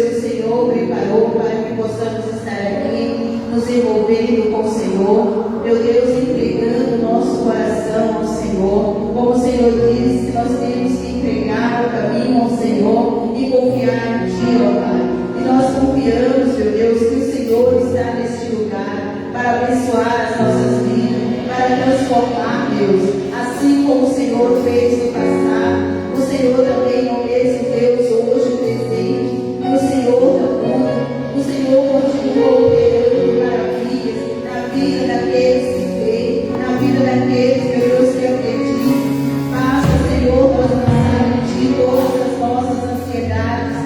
que o Senhor preparou para que possamos estar aqui, nos envolvendo com o Senhor. Meu Deus, entregando o nosso coração ao Senhor. Como o Senhor diz, que nós temos que entregar o caminho ao Senhor e confiar em Ti, ó Pai. E nós confiamos, meu Deus, que o Senhor está neste lugar para abençoar as nossas vidas, para transformar, Deus, assim como o Senhor fez no passado. O Senhor também é o mesmo Deus hoje, presente, e o Senhor não muda. O Senhor continua operando maravilhas na vida daqueles que creem, na vida daqueles, meu Deus, que acreditam. Basta, Senhor, nós lançar em Ti todas as nossas ansiedades,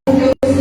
porque o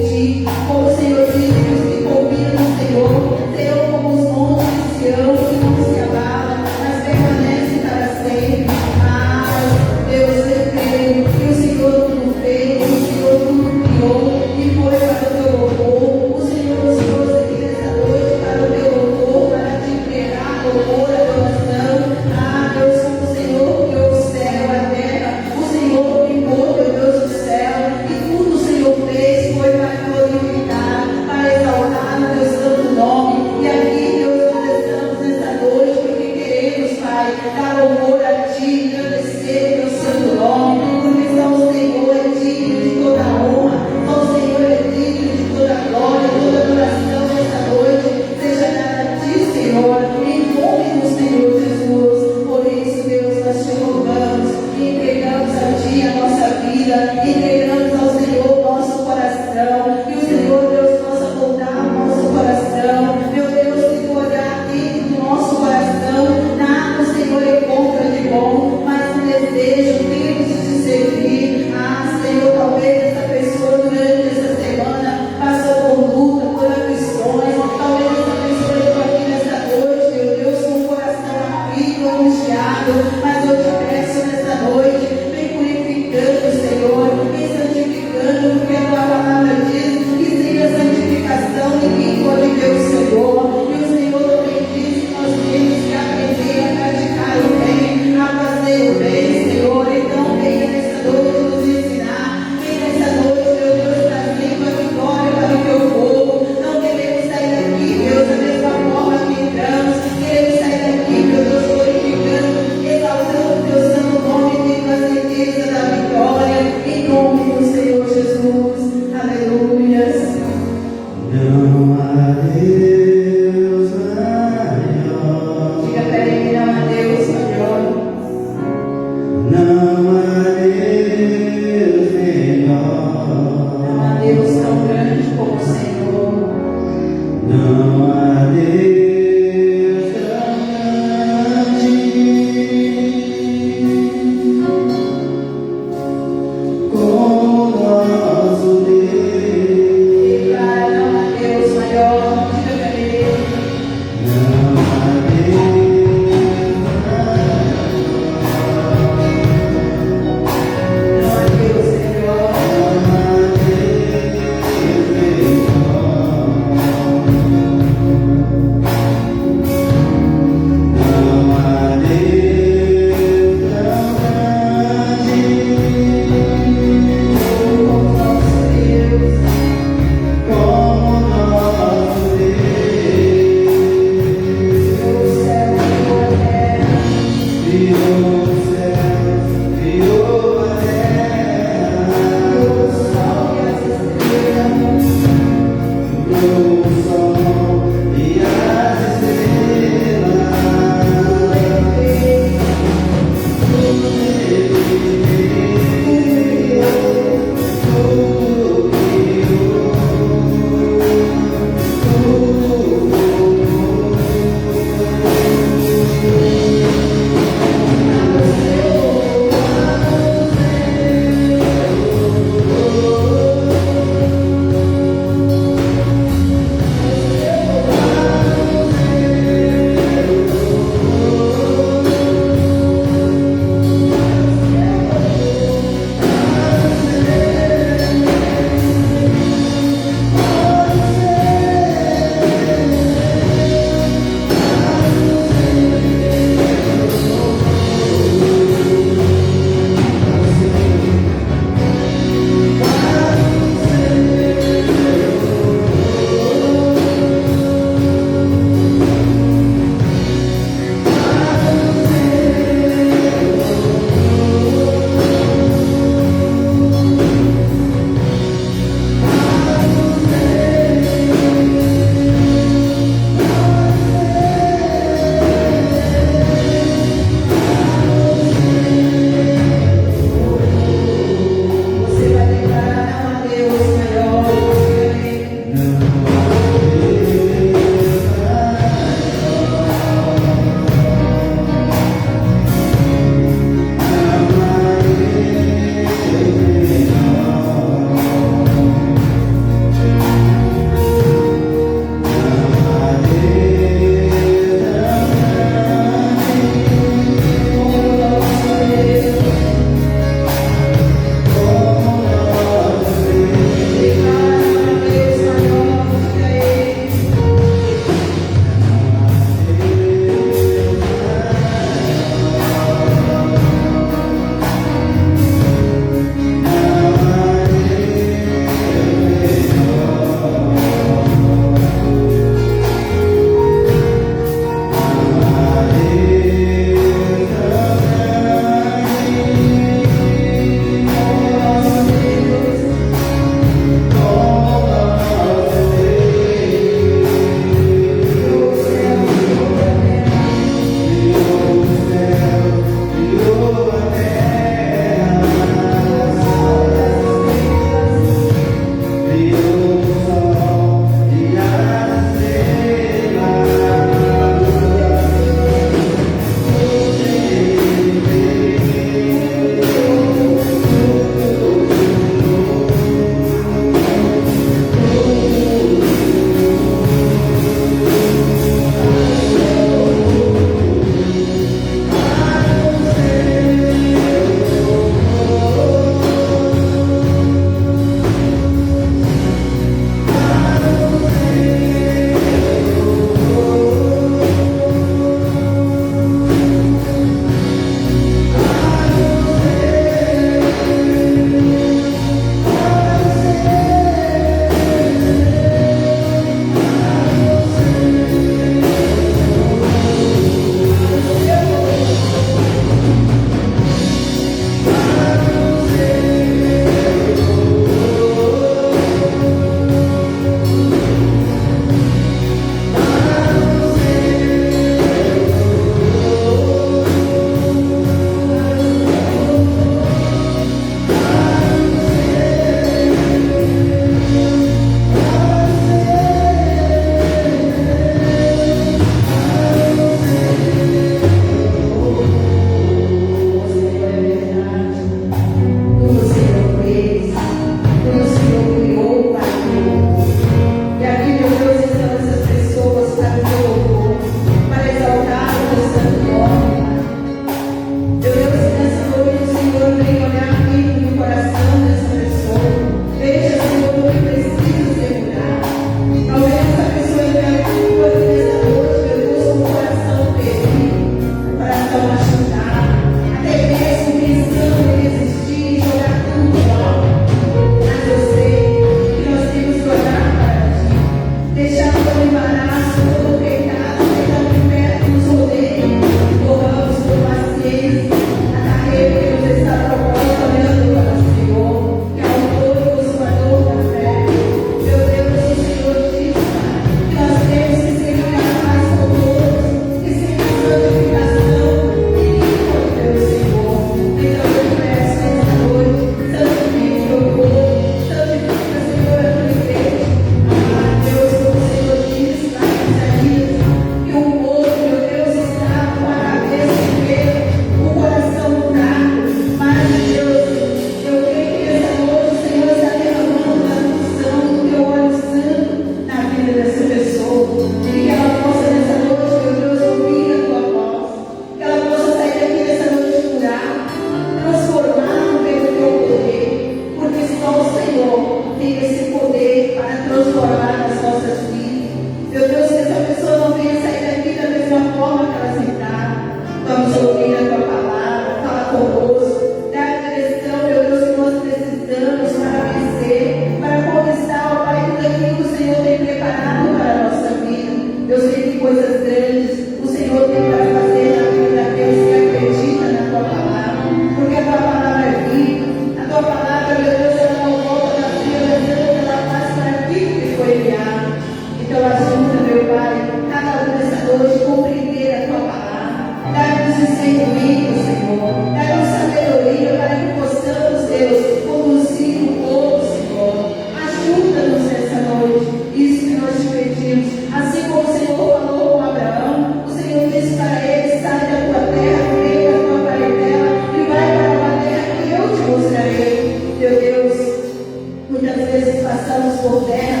passamos por terra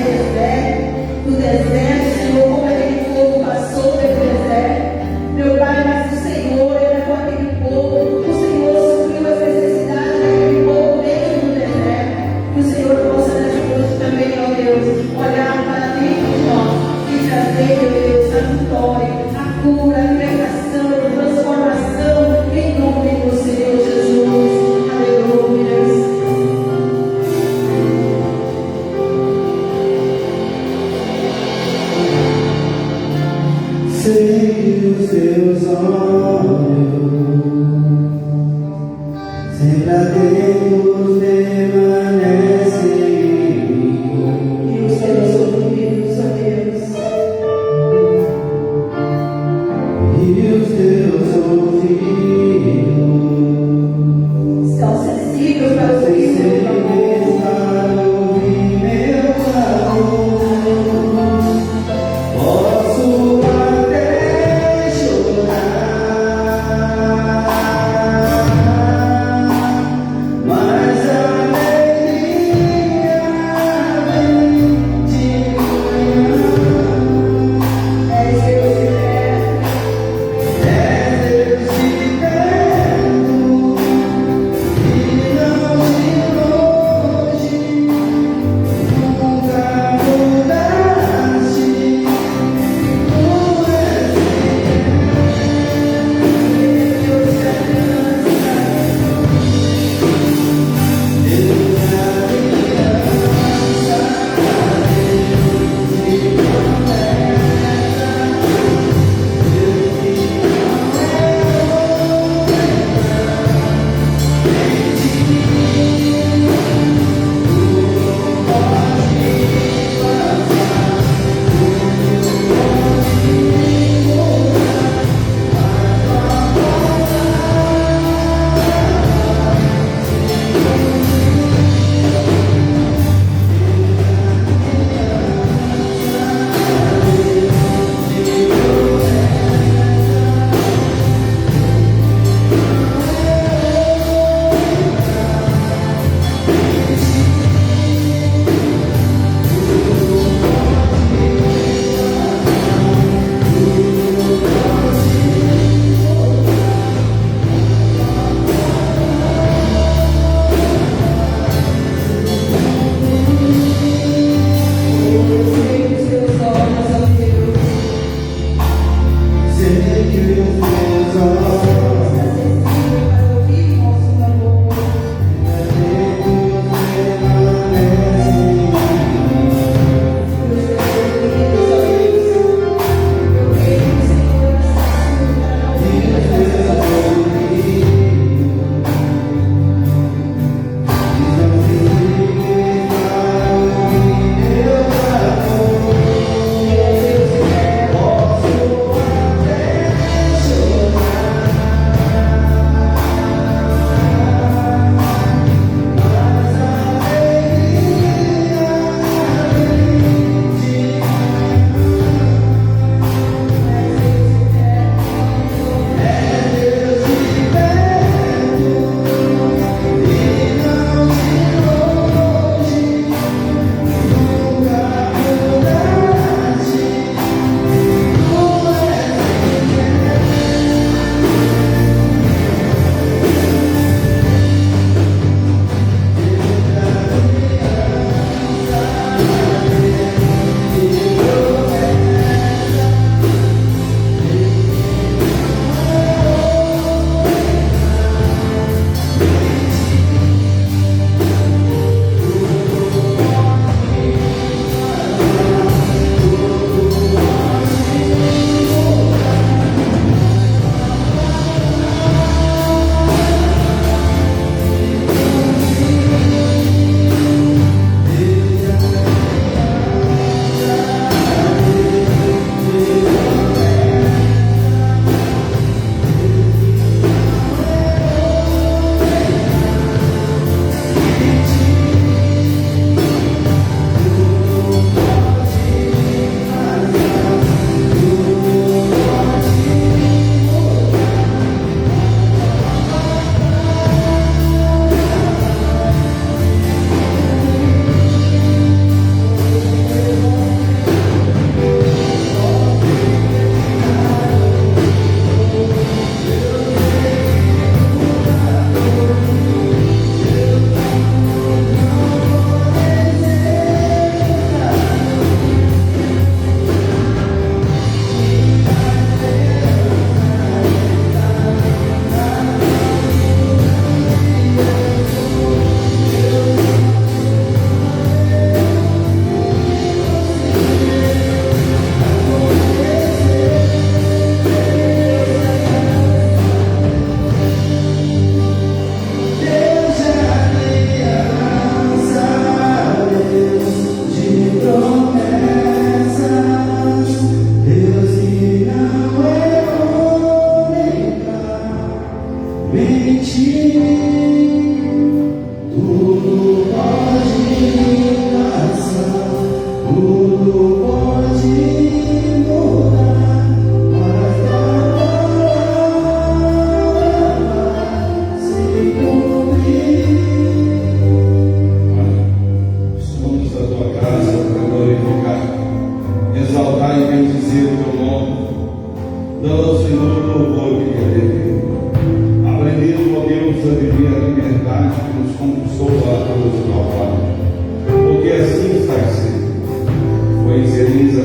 do deserto, Senhor, como aquele povo passou pelo deserto. Meu Pai, mas o Senhor era com aquele povo, o Senhor supriu as necessidades daquele povo mesmo no deserto. Que o Senhor possa nessa noite também, ó Deus, olhar para dentro de nós e trazer, meu Deus, a vitória, a cura, a libertação, a transformação, em nome do Senhor Jesus. Aleluia.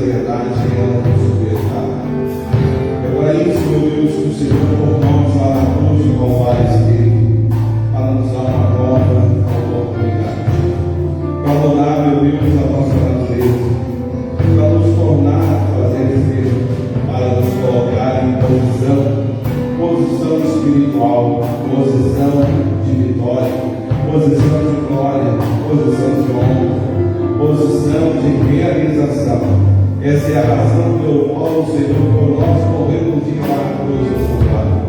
verdade ela nos libertará. É para isso, meu Deus, que o Senhor por nós lá na cruz de Calvário esteve, para nos dar uma nova oportunidade, para mudar, meu Deus, a nossa natureza, para nos tornar, fazer para nos colocar em posição espiritual, posição de vitória, posição de glória, posição de honra, posição de realização. Essa é a razão pelo qual o Senhor por nós morreu no dia da cruz do Calvário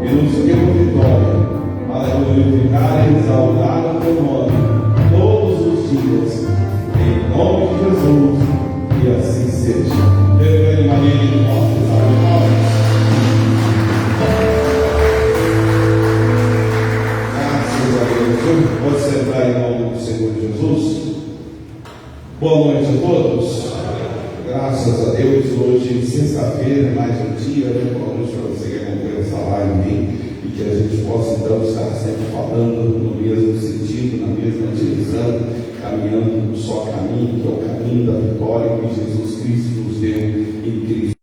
e nos deu vitória para glorificar e exaltar o teu nome todos os dias, em nome de Jesus, e assim seja. Deus Maria de nossos amigos. Graças a Deus. Pode sentar em nome do Senhor Jesus. Boa noite a todos. Graças a Deus, hoje, sexta-feira, mais um dia, boa noite para você que acompanha essa live e que a gente possa então estar sempre falando no mesmo sentido, na mesma direção, caminhando no só caminho, que é o caminho da vitória que Jesus Cristo nos deu em Cristo.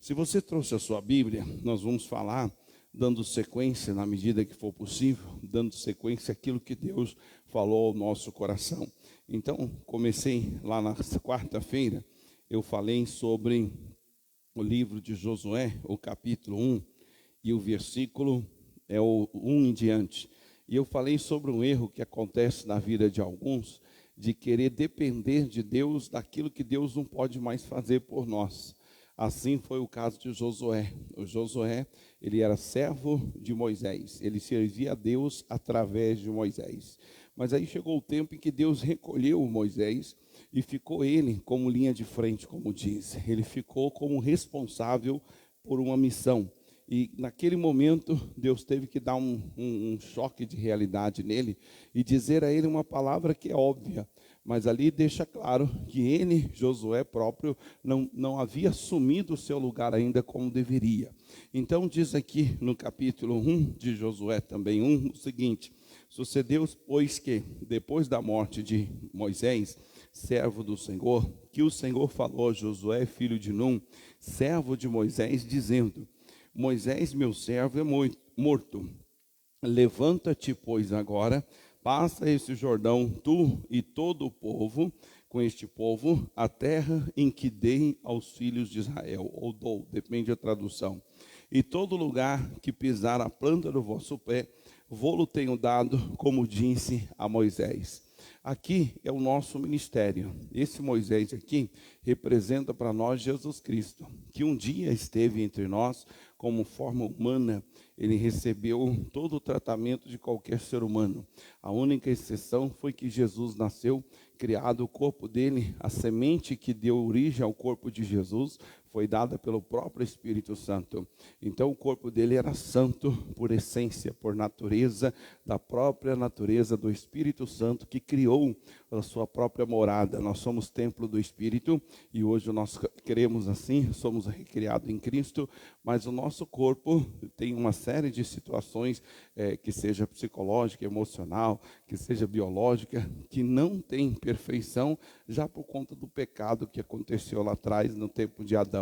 Se você trouxe a sua Bíblia, nós vamos falar, dando sequência na medida que for possível, dando sequência àquilo que Deus falou ao nosso coração. Então, comecei lá na quarta-feira, eu falei sobre o livro de Josué, o capítulo 1, e o versículo é o 1 em diante. E eu falei sobre um erro que acontece na vida de alguns, de querer depender de Deus daquilo que Deus não pode mais fazer por nós. Assim foi o caso de Josué. O Josué, ele era servo de Moisés, ele servia a Deus através de Moisés. Mas aí chegou o tempo em que Deus recolheu Moisés e ficou ele como linha de frente, como diz. Ele ficou como responsável por uma missão. E naquele momento, Deus teve que dar um choque de realidade nele e dizer a ele uma palavra que é óbvia. Mas ali deixa claro que ele, Josué próprio, não havia assumido o seu lugar ainda como deveria. Então diz aqui no capítulo 1 de Josué, também 1, o seguinte: sucedeu, pois, que depois da morte de Moisés, servo do Senhor, que o Senhor falou a Josué, filho de Num, servo de Moisés, dizendo: Moisés, meu servo, é morto. Levanta-te, pois, agora, passa esse Jordão, tu e todo o povo, com este povo, a terra em que dei aos filhos de Israel, ou dou, depende da tradução. E todo lugar que pisar a planta do vosso pé, vô-lo tenho dado, como disse a Moisés. Aqui é o nosso ministério. Esse Moisés aqui representa para nós Jesus Cristo, que um dia esteve entre nós como forma humana. Ele recebeu todo o tratamento de qualquer ser humano. A única exceção foi que Jesus nasceu, criado o corpo dele, a semente que deu origem ao corpo de Jesus foi dada pelo próprio Espírito Santo. Então o corpo dele era santo por essência, por natureza, da própria natureza do Espírito Santo que criou a sua própria morada. Nós somos templo do Espírito e hoje nós queremos assim, somos recriados em Cristo, mas o nosso corpo tem uma série de situações, que seja psicológica, emocional, que seja biológica, que não tem perfeição, já por conta do pecado que aconteceu lá atrás, no tempo de Adão.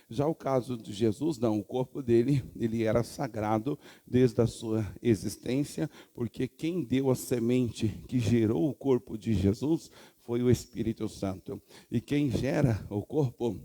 Já o caso de Jesus, não, o corpo dele, ele era sagrado desde a sua existência, porque quem deu a semente que gerou o corpo de Jesus foi o Espírito Santo. E quem gera o corpo,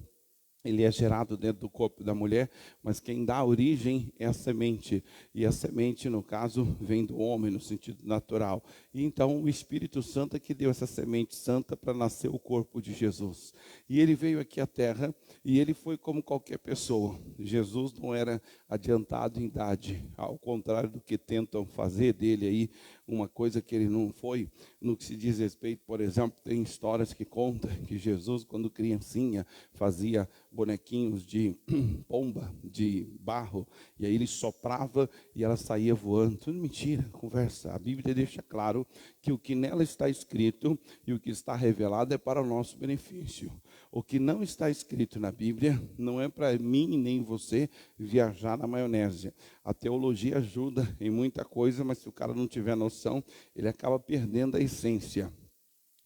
ele é gerado dentro do corpo da mulher, mas quem dá origem é a semente. E a semente, no caso, vem do homem, no sentido natural. E então o Espírito Santo é que deu essa semente santa para nascer o corpo de Jesus. E ele veio aqui à terra e ele foi como qualquer pessoa. Jesus não era adiantado em idade, ao contrário do que tentam fazer dele aí, uma coisa que ele não foi. No que se diz respeito, por exemplo, tem histórias que contam que Jesus, quando criancinha, fazia bonequinhos de pomba, de barro, e aí ele soprava e ela saía voando. Tudo mentira, conversa. A Bíblia deixa claro que o que nela está escrito e o que está revelado é para o nosso benefício. O que não está escrito na Bíblia não é para mim nem você viajar na maionese. A teologia ajuda em muita coisa, mas se o cara não tiver noção, ele acaba perdendo a essência.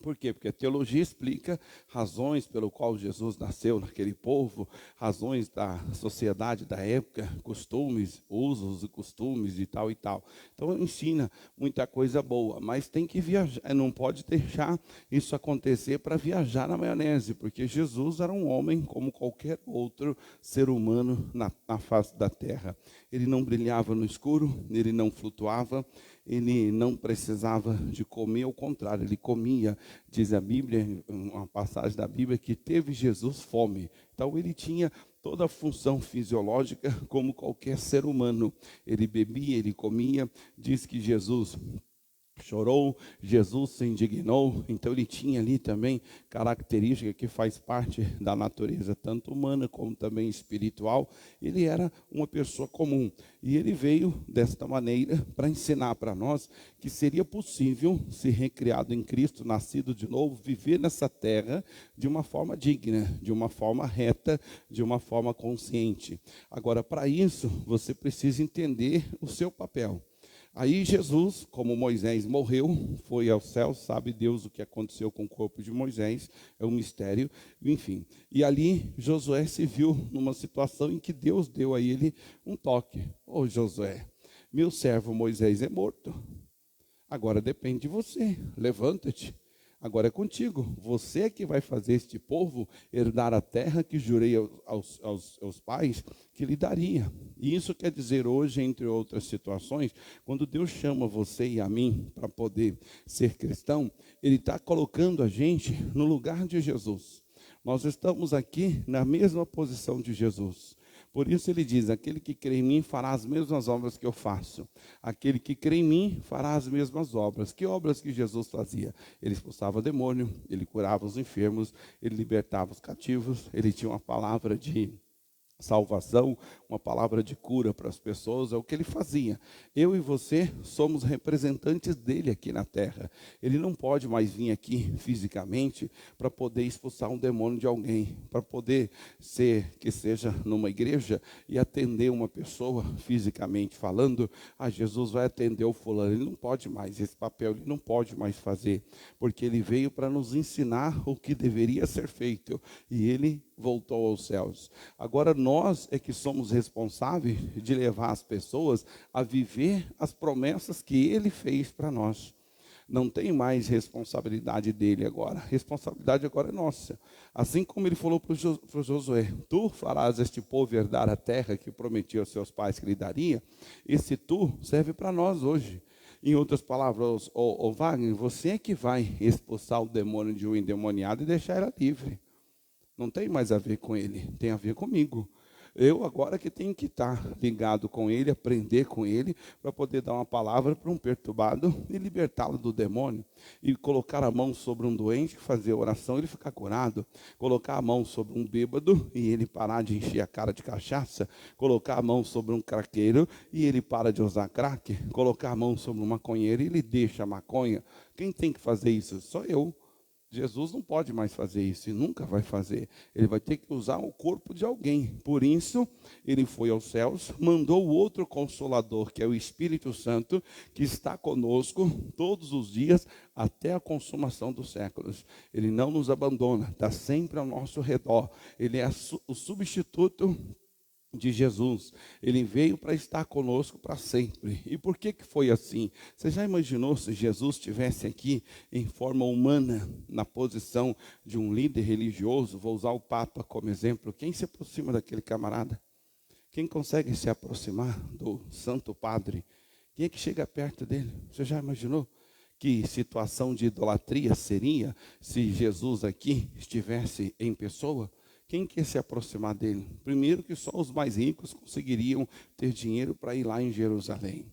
Por quê? Porque a teologia explica razões pelo qual Jesus nasceu naquele povo, razões da sociedade da época, costumes, usos e costumes e tal e tal. Então ensina muita coisa boa, mas tem que viajar, não pode deixar isso acontecer para viajar na maionese, porque Jesus era um homem como qualquer outro ser humano na face da terra. Ele não brilhava no escuro, ele não flutuava, ele não precisava de comer, ao contrário, ele comia. Diz a Bíblia, uma passagem da Bíblia, que teve Jesus fome. Então ele tinha toda a função fisiológica como qualquer ser humano. Ele bebia, ele comia. Diz que Jesus chorou, Jesus se indignou, então ele tinha ali também característica que faz parte da natureza, tanto humana como também espiritual. Ele era uma pessoa comum, e ele veio desta maneira para ensinar para nós que seria possível ser recriado em Cristo, nascido de novo, viver nessa terra de uma forma digna, de uma forma reta, de uma forma consciente. Agora, para isso, você precisa entender o seu papel. Aí Jesus, como Moisés morreu, foi ao céu, sabe Deus o que aconteceu com o corpo de Moisés, é um mistério, enfim. E ali Josué se viu numa situação em que Deus deu a ele um toque. Ô Josué, meu servo Moisés é morto, agora depende de você, levanta-te. Agora é contigo, você é que vai fazer este povo herdar a terra que jurei aos pais que lhe daria. E isso quer dizer hoje, entre outras situações, quando Deus chama você e a mim para poder ser cristão, Ele está colocando a gente no lugar de Jesus. Nós estamos aqui na mesma posição de Jesus. Por isso ele diz, aquele que crê em mim fará as mesmas obras que eu faço. Aquele que crê em mim fará as mesmas obras. Que obras que Jesus fazia? Ele expulsava demônio, ele curava os enfermos, ele libertava os cativos, ele tinha uma palavra de salvação, uma palavra de cura para as pessoas, é o que ele fazia. Eu e você somos representantes dele aqui na terra. Ele não pode mais vir aqui fisicamente para poder expulsar um demônio de alguém, para poder que seja numa igreja e atender uma pessoa fisicamente falando, Jesus vai atender o fulano. Ele não pode mais, esse papel ele não pode mais fazer, porque ele veio para nos ensinar o que deveria ser feito, e ele voltou aos céus. Agora nós é que somos responsáveis de levar as pessoas a viver as promessas que ele fez para nós. Não tem mais responsabilidade dele agora. A responsabilidade agora é nossa. Assim como ele falou para Josué, tu farás este povo herdar a terra que prometia aos seus pais que lhe daria. Esse tu serve para nós hoje. Em outras palavras, Wagner, você é que vai expulsar o demônio de um endemoniado e deixar ela livre. Não tem mais a ver com ele, tem a ver comigo. Eu agora que tenho que estar ligado com ele, aprender com ele, para poder dar uma palavra para um perturbado e libertá-lo do demônio. E colocar a mão sobre um doente, fazer oração e ele ficar curado. Colocar a mão sobre um bêbado e ele parar de encher a cara de cachaça. Colocar a mão sobre um craqueiro e ele para de usar crack. Colocar a mão sobre um maconheiro e ele deixa a maconha. Quem tem que fazer isso? Só eu. Jesus não pode mais fazer isso e nunca vai fazer. Ele vai ter que usar o corpo de alguém. Por isso, ele foi aos céus, mandou o outro Consolador, que é o Espírito Santo, que está conosco todos os dias até a consumação dos séculos. Ele não nos abandona, está sempre ao nosso redor. Ele é o substituto de Jesus. Ele veio para estar conosco para sempre. E por que foi assim? Você já imaginou se Jesus estivesse aqui em forma humana, na posição de um líder religioso? Vou usar o Papa como exemplo. Quem se aproxima daquele camarada? Quem consegue se aproximar do Santo Padre? Quem é que chega perto dele? Você já imaginou que situação de idolatria seria se Jesus aqui estivesse em pessoa? Quem quer se aproximar dele? Primeiro que só os mais ricos conseguiriam ter dinheiro para ir lá em Jerusalém.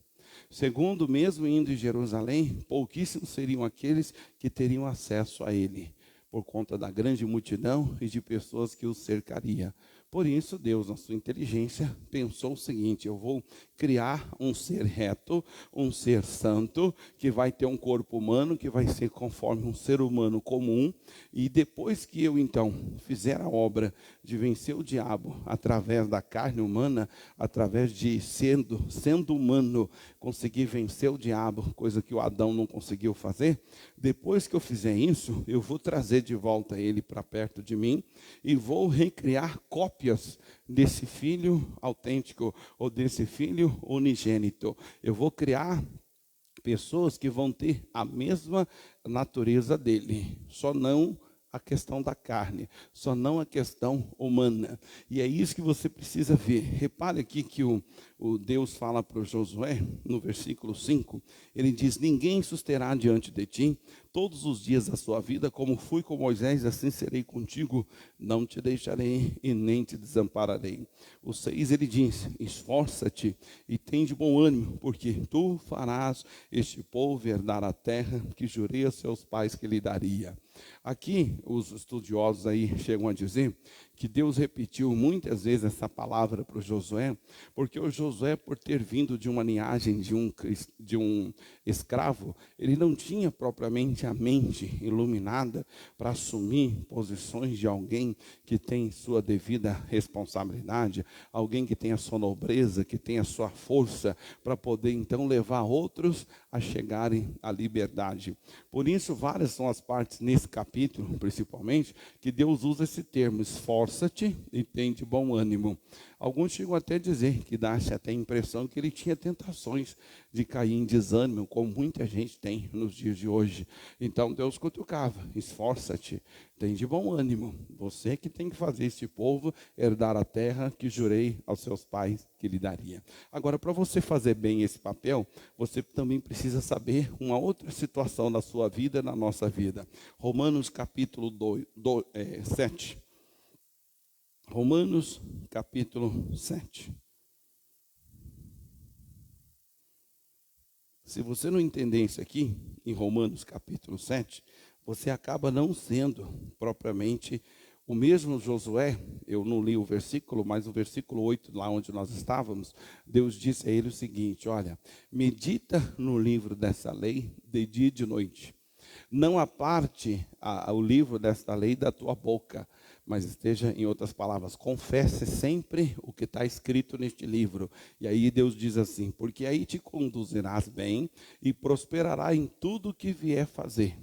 Segundo, mesmo indo em Jerusalém, pouquíssimos seriam aqueles que teriam acesso a ele, por conta da grande multidão e de pessoas que o cercaria. Por isso, Deus, na sua inteligência, pensou o seguinte: eu vou criar um ser reto, um ser santo, que vai ter um corpo humano, que vai ser conforme um ser humano comum, e depois que eu então fizer a obra de vencer o diabo através da carne humana, através de sendo humano, conseguir vencer o diabo, coisa que o Adão não conseguiu fazer, depois que eu fizer isso, eu vou trazer de volta ele para perto de mim e vou recriar cópias desse filho autêntico ou desse filho unigênito. Eu vou criar pessoas que vão ter a mesma natureza dele, só não a questão da carne, só não a questão humana. E é isso que você precisa ver. Repare aqui que o Deus fala para o Josué, no versículo 5, ele diz: ninguém susterá diante de ti todos os dias da sua vida, como fui com Moisés, assim serei contigo, não te deixarei e nem te desampararei. O 6 ele diz: esforça-te e tem de bom ânimo, porque tu farás este povo herdar a terra que jurei a seus pais que lhe daria. Aqui os estudiosos aí chegam a dizer que Deus repetiu muitas vezes essa palavra para o Josué, porque o Josué, por ter vindo de uma linhagem de um escravo, ele não tinha propriamente a mente iluminada para assumir posições de alguém que tem sua devida responsabilidade, alguém que tem a sua nobreza, que tem a sua força, para poder então levar outros a chegarem à liberdade. Por isso, várias são as partes nesse capítulo, principalmente, que Deus usa esse termo: esforça-te e tem de bom ânimo. Alguns chegam até a dizer que dá-se até a impressão que ele tinha tentações de cair em desânimo, como muita gente tem nos dias de hoje. Então Deus cutucava: esforça-te, tem de bom ânimo. Você que tem que fazer esse povo herdar a terra que jurei aos seus pais que lhe daria. Agora, para você fazer bem esse papel, você também precisa saber uma outra situação na sua vida, na nossa vida. Romanos capítulo 7. Romanos capítulo 7. Se você não entender isso aqui, em Romanos capítulo 7, você acaba não sendo propriamente o mesmo Josué. Eu não li o versículo, mas o versículo 8, lá onde nós estávamos, Deus disse a ele o seguinte: olha, medita no livro dessa lei de dia e de noite. Não aparte o livro desta lei da tua boca, mas esteja, em outras palavras, confesse sempre o que está escrito neste livro. E aí Deus diz assim: porque aí te conduzirás bem e prosperará em tudo que vier fazer.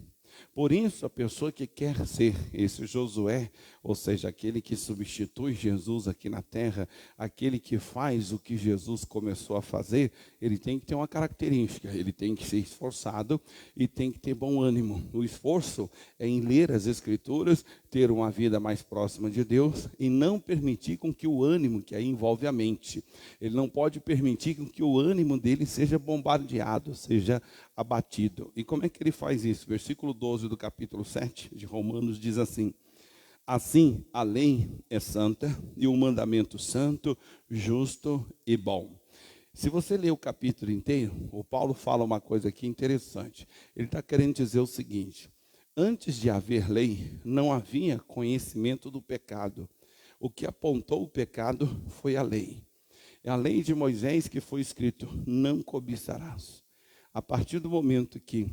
Por isso, a pessoa que quer ser esse Josué, ou seja, aquele que substitui Jesus aqui na terra, aquele que faz o que Jesus começou a fazer, ele tem que ter uma característica: ele tem que ser esforçado e tem que ter bom ânimo. O esforço é em ler as Escrituras, ter uma vida mais próxima de Deus e não permitir com que o ânimo, que aí envolve a mente, ele não pode permitir com que o ânimo dele seja bombardeado, seja abatido. E como é que ele faz isso? Versículo 12 do capítulo 7 de Romanos diz assim: assim a lei é santa e o mandamento santo, justo e bom. Se você ler o capítulo inteiro, o Paulo fala uma coisa aqui interessante. Ele está querendo dizer o seguinte: antes de haver lei, não havia conhecimento do pecado. O que apontou o pecado foi a lei. É a lei de Moisés que foi escrito: não cobiçarás. A partir do momento que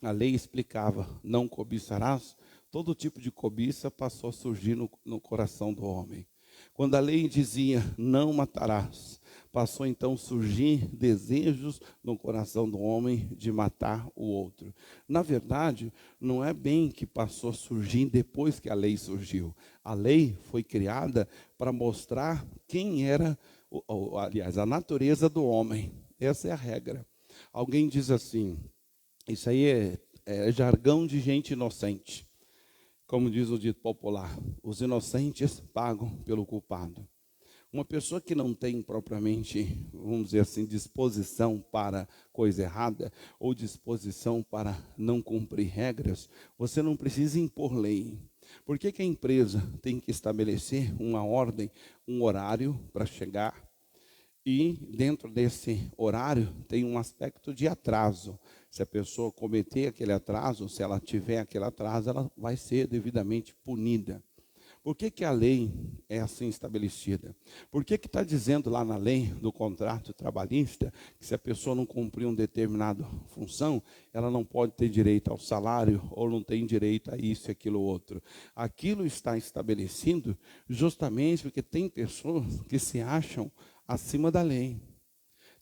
a lei explicava não cobiçarás, todo tipo de cobiça passou a surgir no coração do homem. Quando a lei dizia não matarás, passou então a surgir desejos no coração do homem de matar o outro. Na verdade, não é bem que passou a surgir depois que a lei surgiu. A lei foi criada para mostrar quem era, aliás, a natureza do homem. Essa é a regra. Alguém diz assim: isso aí é jargão de gente inocente. Como diz o dito popular: os inocentes pagam pelo culpado. Uma pessoa que não tem propriamente, vamos dizer assim, disposição para coisa errada, ou disposição para não cumprir regras, você não precisa impor lei. Por que a empresa tem que estabelecer uma ordem, um horário para chegar? E dentro desse horário tem um aspecto de atraso. Se a pessoa cometer aquele atraso, se ela tiver aquele atraso, ela vai ser devidamente punida. Por que a lei é assim estabelecida? Por que está dizendo lá na lei do contrato trabalhista que se a pessoa não cumprir uma determinada função, ela não pode ter direito ao salário ou não tem direito a isso e aquilo outro? Aquilo está estabelecido justamente porque tem pessoas que se acham acima da lei.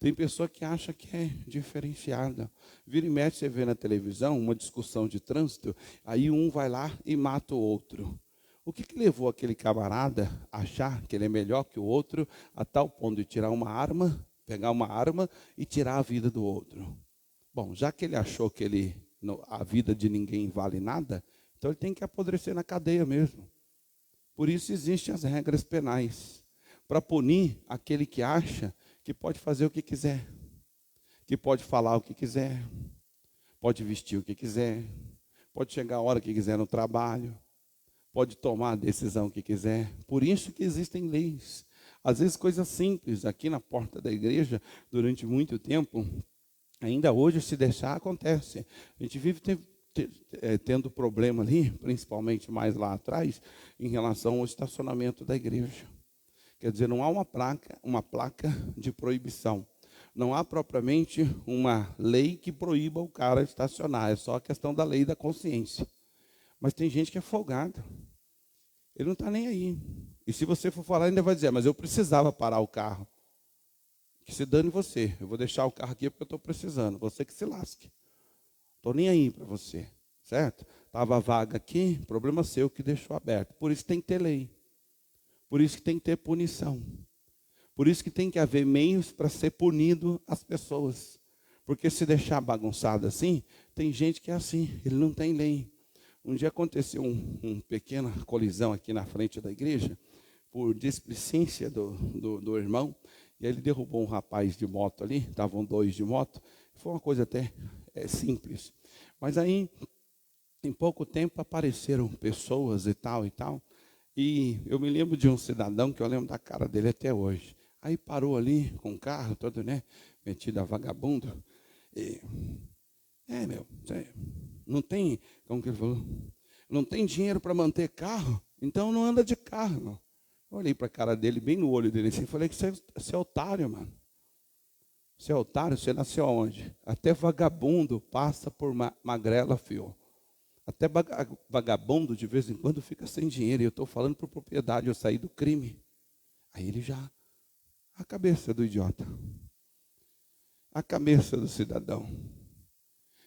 Tem pessoa que acha que é diferenciada. Vira e mexe, você vê na televisão uma discussão de trânsito, aí um vai lá e mata o outro. O que levou aquele camarada a achar que ele é melhor que o outro, a tal ponto de tirar uma arma, pegar uma arma e tirar a vida do outro? Bom, já que ele achou que a vida de ninguém vale nada, então ele tem que apodrecer na cadeia mesmo. Por isso existem as regras penais, para punir aquele que acha que pode fazer o que quiser, que pode falar o que quiser, pode vestir o que quiser, pode chegar a hora que quiser no trabalho, pode tomar a decisão que quiser. Por isso que existem leis. Às vezes coisas simples, aqui na porta da igreja, durante muito tempo, ainda hoje se deixar acontece. A gente vive tendo problema ali, principalmente mais lá atrás, em relação ao estacionamento da igreja. Quer dizer, não há uma placa de proibição. Não há propriamente uma lei que proíba o cara estacionar. É só a questão da lei da consciência. Mas tem gente que é folgada. Ele não está nem aí. E se você for falar, ainda vai dizer, mas eu precisava parar o carro. Que se dane você. Eu vou deixar o carro aqui porque eu estou precisando. Você que se lasque. Estou nem aí para você. Certo? Estava vaga aqui, problema seu que deixou aberto. Por isso tem que ter lei. Por isso que tem que ter punição. Por isso que tem que haver meios para ser punido as pessoas. Porque se deixar bagunçado assim, tem gente que é assim, ele não tem lei. Um dia aconteceu uma pequena colisão aqui na frente da igreja, por displicência do irmão, e ele derrubou um rapaz de moto ali, estavam dois de moto, foi uma coisa até simples. Mas aí, em pouco tempo, apareceram pessoas e tal, e eu me lembro de um cidadão, que eu lembro da cara dele até hoje. Aí parou ali com o carro, todo, metido a vagabundo. E, não tem, como que ele falou? Não tem dinheiro para manter carro, então não anda de carro, não. Eu olhei para a cara dele, bem no olho dele, assim, e falei que você é otário, mano. Você é otário, você nasceu aonde? Até vagabundo passa por magrela, fio. Até vagabundo, de vez em quando, fica sem dinheiro. E eu estou falando por propriedade, eu saí do crime. Aí ele já... A cabeça do idiota. A cabeça do cidadão.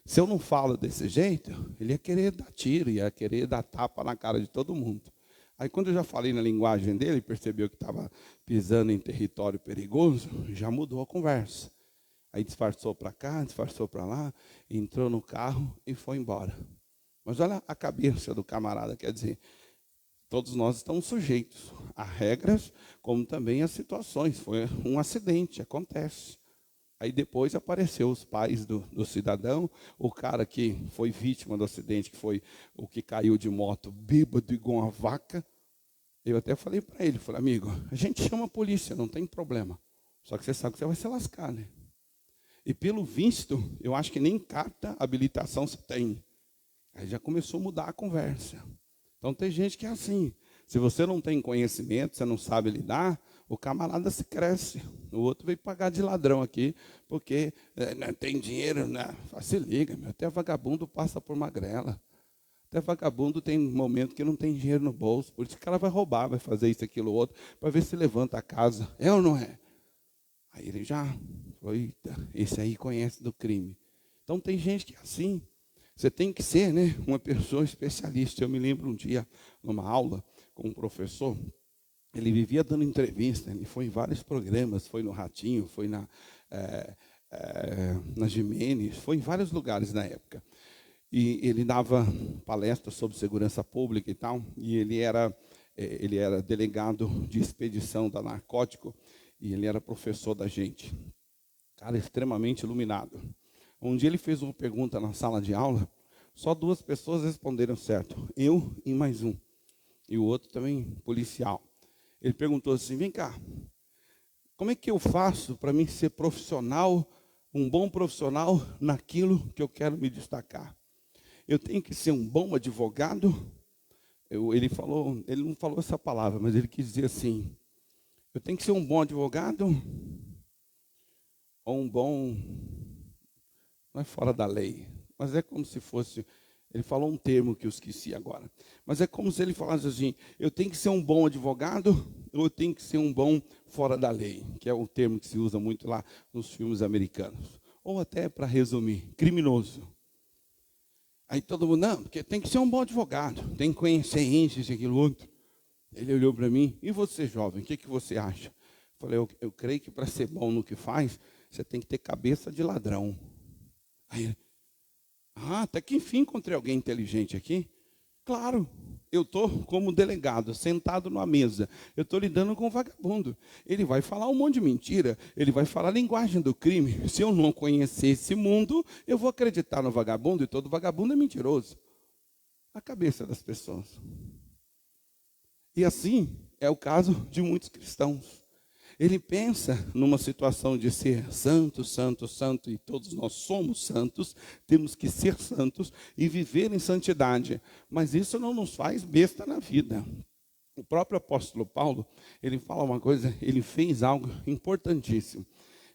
Se eu não falo desse jeito, ele ia querer dar tiro, ia querer dar tapa na cara de todo mundo. Aí quando eu já falei na linguagem dele, percebeu que estava pisando em território perigoso, já mudou a conversa. Aí disfarçou para cá, disfarçou para lá, entrou no carro e foi embora. Mas olha a cabeça do camarada, quer dizer, todos nós estamos sujeitos a regras, como também a situações. Foi um acidente, acontece. Aí depois apareceu os pais do cidadão, o cara que foi vítima do acidente, que foi o que caiu de moto, bêbado igual uma vaca. Eu até falei para ele, falei, amigo, a gente chama a polícia, não tem problema. Só que você sabe que você vai se lascar, né? E pelo visto, eu acho que nem carta habilitação você tem. Aí já começou a mudar a conversa. Então tem gente que é assim. Se você não tem conhecimento, você não sabe lidar, o camarada se cresce. O outro veio pagar de ladrão aqui, porque não tem dinheiro. Se liga, meu, até vagabundo passa por magrela. Até vagabundo tem momento que não tem dinheiro no bolso. Por isso que ela vai roubar, vai fazer isso, aquilo, outro, para ver se levanta a casa. É ou não é? Aí ele já falou, eita, esse aí conhece do crime. Então tem gente que é assim. Você tem que ser, uma pessoa especialista. Eu me lembro um dia, numa aula com um professor, ele vivia dando entrevista, ele foi em vários programas, foi no Ratinho, foi na Jimenez, foi em vários lugares na época. E ele dava palestras sobre segurança pública e tal, e ele era delegado de expedição da narcótico, e ele era professor da gente. Cara extremamente iluminado. Um dia ele fez uma pergunta na sala de aula, só 2 pessoas responderam certo, eu e mais um, e o outro também policial. Ele perguntou assim, vem cá, como é que eu faço para mim ser profissional, um bom profissional naquilo que eu quero me destacar? Eu tenho que ser um bom advogado? Ele não falou essa palavra, mas ele quis dizer assim: eu tenho que ser um bom advogado ou um bom, não é fora da lei, mas é como se fosse, ele falou um termo que eu esqueci agora, mas é como se ele falasse assim: eu tenho que ser um bom advogado ou eu tenho que ser um bom fora da lei, que é um termo que se usa muito lá nos filmes americanos, ou até, para resumir, criminoso. Aí todo mundo, não, porque tem que ser um bom advogado, tem que conhecer isso, aquilo, outro. Ele olhou para mim: e você, jovem, o que você acha? Eu falei: eu creio que para ser bom no que faz, você tem que ter cabeça de ladrão. Aí ele: até que enfim encontrei alguém inteligente aqui. Claro, eu estou como delegado, sentado numa mesa. Eu estou lidando com um vagabundo. Ele vai falar um monte de mentira, ele vai falar a linguagem do crime. Se eu não conhecer esse mundo, eu vou acreditar no vagabundo, e todo vagabundo é mentiroso. A cabeça das pessoas. E assim é o caso de muitos cristãos. Ele pensa numa situação de ser santo, santo, santo, e todos nós somos santos, temos que ser santos e viver em santidade. Mas isso não nos faz besta na vida. O próprio apóstolo Paulo, ele fala uma coisa, ele fez algo importantíssimo.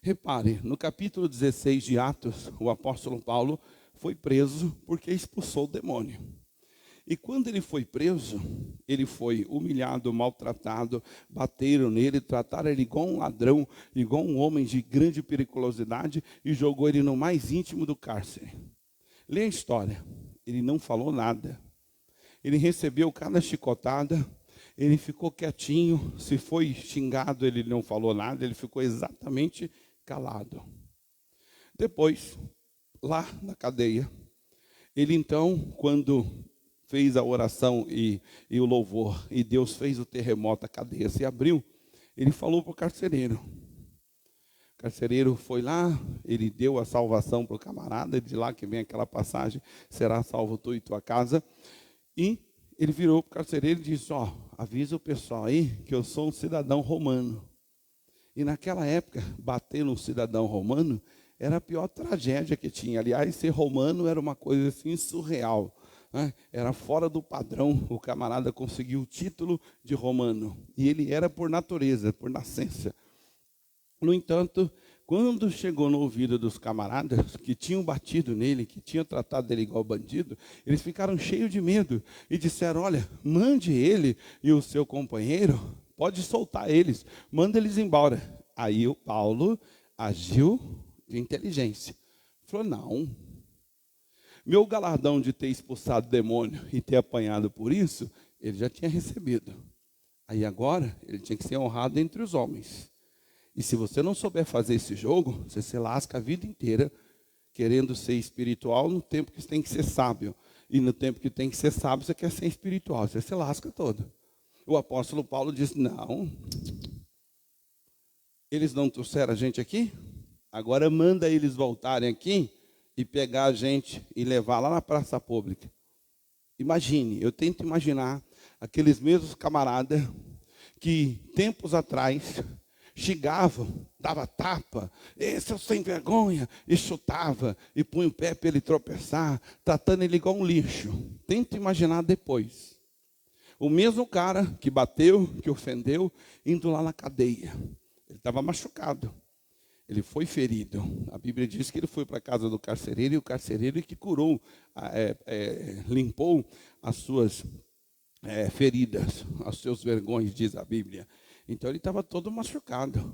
Repare, no capítulo 16 de Atos, o apóstolo Paulo foi preso porque expulsou o demônio. E quando ele foi preso, ele foi humilhado, maltratado, bateram nele, trataram ele igual um ladrão, igual um homem de grande periculosidade, e jogou ele no mais íntimo do cárcere. Lê a história, ele não falou nada. Ele recebeu cada chicotada, ele ficou quietinho, se foi xingado ele não falou nada, ele ficou exatamente calado. Depois, lá na cadeia, ele então, quando fez a oração e o louvor, e Deus fez o terremoto, a cadeia se abriu, ele falou para o carcereiro. O carcereiro foi lá, ele deu a salvação para o camarada, de lá que vem aquela passagem: será salvo tu e tua casa. E ele virou para o carcereiro e disse: avisa o pessoal aí que eu sou um cidadão romano. E naquela época, bater num cidadão romano era a pior tragédia que tinha. Aliás, ser romano era uma coisa assim surreal. Era fora do padrão. O camarada conseguiu o título de romano, e ele era por natureza, por nascença. No entanto, quando chegou no ouvido dos camaradas que tinham batido nele, que tinham tratado ele igual bandido, eles ficaram cheios de medo e disseram: olha, mande ele e o seu companheiro, pode soltar eles, manda eles embora. Aí o Paulo agiu de inteligência, falou: não, meu galardão de ter expulsado o demônio e ter apanhado por isso, ele já tinha recebido. Aí agora, ele tinha que ser honrado entre os homens. E se você não souber fazer esse jogo, você se lasca a vida inteira, querendo ser espiritual no tempo que você tem que ser sábio. E no tempo que tem que ser sábio, você quer ser espiritual, você se lasca todo. O apóstolo Paulo disse: não, eles não trouxeram a gente aqui? Agora manda eles voltarem aqui e pegar a gente e levar lá na praça pública. Imagine, eu tento imaginar aqueles mesmos camaradas que tempos atrás xingavam, dava tapa, esse é o sem vergonha, e chutava, e punha o pé para ele tropeçar, tratando ele igual um lixo. Tento imaginar depois. O mesmo cara que bateu, que ofendeu, indo lá na cadeia. Ele estava machucado. Ele foi ferido. A Bíblia diz que ele foi para a casa do carcereiro, e o carcereiro que curou, limpou as suas feridas, os seus vergões, diz a Bíblia. Então ele estava todo machucado.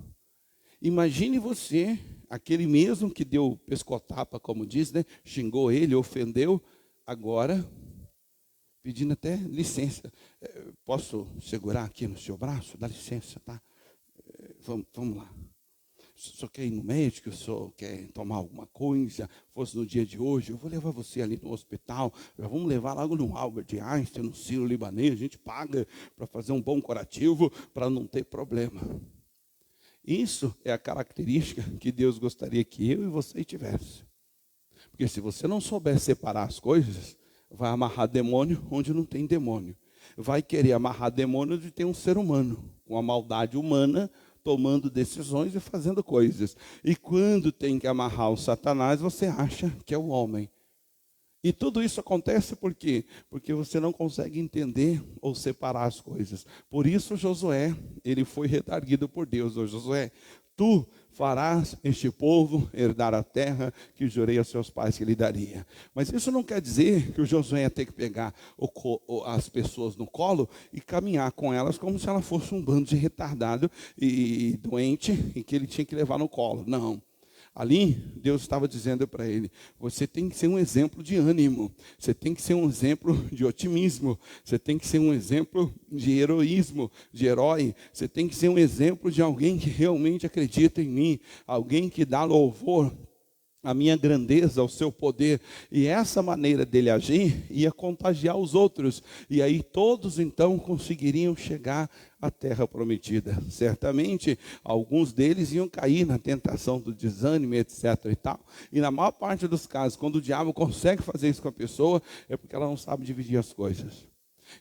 Imagine você, aquele mesmo que deu pescotapa, como diz, né? Xingou ele, ofendeu, agora pedindo até licença. Posso segurar aqui no seu braço? Dá licença, tá? Vamos lá. O senhor quer ir no médico, o senhor quer tomar alguma coisa, fosse no dia de hoje, eu vou levar você ali no hospital, vamos levar logo no Albert Einstein, no Sírio-Libanês, a gente paga para fazer um bom curativo, para não ter problema. Isso é a característica que Deus gostaria que eu e você tivesse. Porque se você não souber separar as coisas, vai amarrar demônio onde não tem demônio. Vai querer amarrar demônio onde tem um ser humano, com a maldade humana, tomando decisões e fazendo coisas. E quando tem que amarrar o Satanás, você acha que é o homem. E tudo isso acontece por quê? Porque você não consegue entender ou separar as coisas. Por isso Josué, ele foi redarguido por Deus. Ô Josué, tu farás este povo herdar a terra que jurei a seus pais que lhe daria. Mas isso não quer dizer que o Josué ia ter que pegar as pessoas no colo e caminhar com elas como se ela fosse um bando de retardado e doente e que ele tinha que levar no colo. Não. Ali, Deus estava dizendo para ele, você tem que ser um exemplo de ânimo, você tem que ser um exemplo de otimismo, você tem que ser um exemplo de heroísmo, de herói, você tem que ser um exemplo de alguém que realmente acredita em mim, alguém que dá louvor à minha grandeza, ao seu poder. E essa maneira dele agir ia contagiar os outros, e aí todos então conseguiriam chegar à terra prometida. Certamente alguns deles iam cair na tentação do desânimo, etc. e tal. E na maior parte dos casos, quando o diabo consegue fazer isso com a pessoa, é porque ela não sabe dividir as coisas.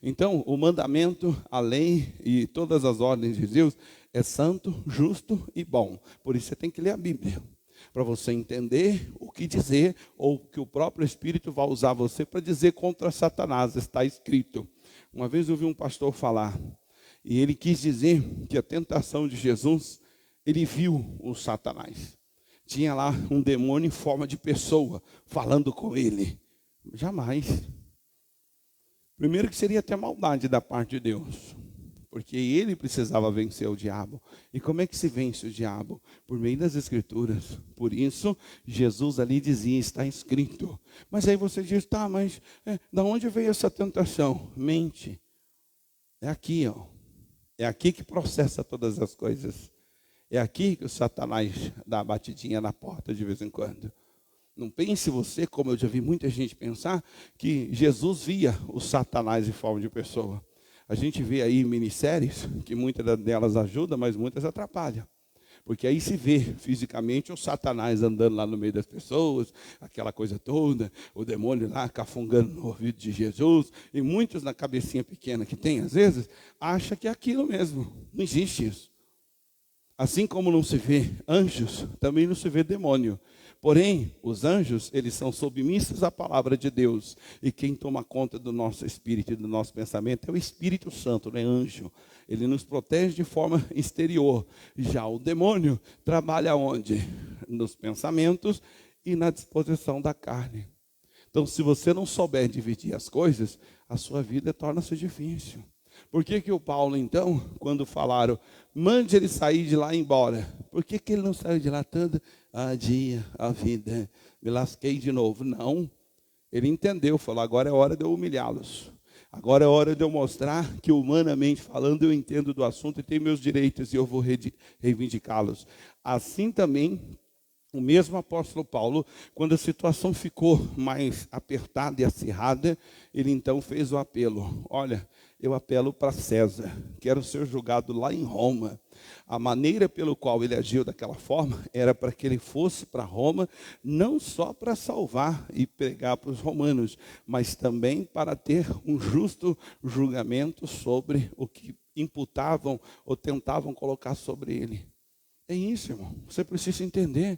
Então, o mandamento, a lei e todas as ordens de Deus é santo, justo e bom. Por isso você tem que ler a Bíblia, para você entender o que dizer, ou que o próprio Espírito vai usar você para dizer contra Satanás. Está escrito. Uma vez eu ouvi um pastor falar, e ele quis dizer que a tentação de Jesus, ele viu o Satanás. Tinha lá um demônio em forma de pessoa, falando com ele. Jamais. Primeiro que seria até maldade da parte de Deus, porque ele precisava vencer o diabo. E como é que se vence o diabo? Por meio das Escrituras. Por isso, Jesus ali dizia, está escrito. Mas aí você diz, tá, mas da onde veio essa tentação? Mente. É aqui, ó. É aqui que processa todas as coisas. É aqui que o Satanás dá a batidinha na porta de vez em quando. Não pense você, como eu já vi muita gente pensar, que Jesus via o Satanás em forma de pessoa. A gente vê aí minisséries, que muitas delas ajudam, mas muitas atrapalham. Porque aí se vê fisicamente o Satanás andando lá no meio das pessoas, aquela coisa toda, o demônio lá cafungando no ouvido de Jesus, e muitos na cabecinha pequena que tem, às vezes, acham que é aquilo mesmo. Não existe isso. Assim como não se vê anjos, também não se vê demônio. Porém, os anjos, eles são submissos à palavra de Deus. E quem toma conta do nosso espírito e do nosso pensamento é o Espírito Santo, não é anjo. Ele nos protege de forma exterior. Já o demônio trabalha onde? Nos pensamentos e na disposição da carne. Então, se você não souber dividir as coisas, a sua vida torna-se difícil. Por que o Paulo, então, quando falaram, mande ele sair de lá e ir embora? Por que ele não saiu de lá tanto? Dia, a vida, me lasquei de novo. Não, ele entendeu, falou, agora é hora de eu humilhá-los. Agora é hora de eu mostrar que, humanamente falando, eu entendo do assunto e tenho meus direitos e eu vou reivindicá-los. Assim também, o mesmo apóstolo Paulo, quando a situação ficou mais apertada e acirrada, ele então fez o apelo. Olha, eu apelo para César, quero ser julgado lá em Roma. A maneira pelo qual ele agiu daquela forma era para que ele fosse para Roma, não só para salvar e pregar para os romanos, mas também para ter um justo julgamento sobre o que imputavam ou tentavam colocar sobre ele. É isso, irmão, você precisa entender.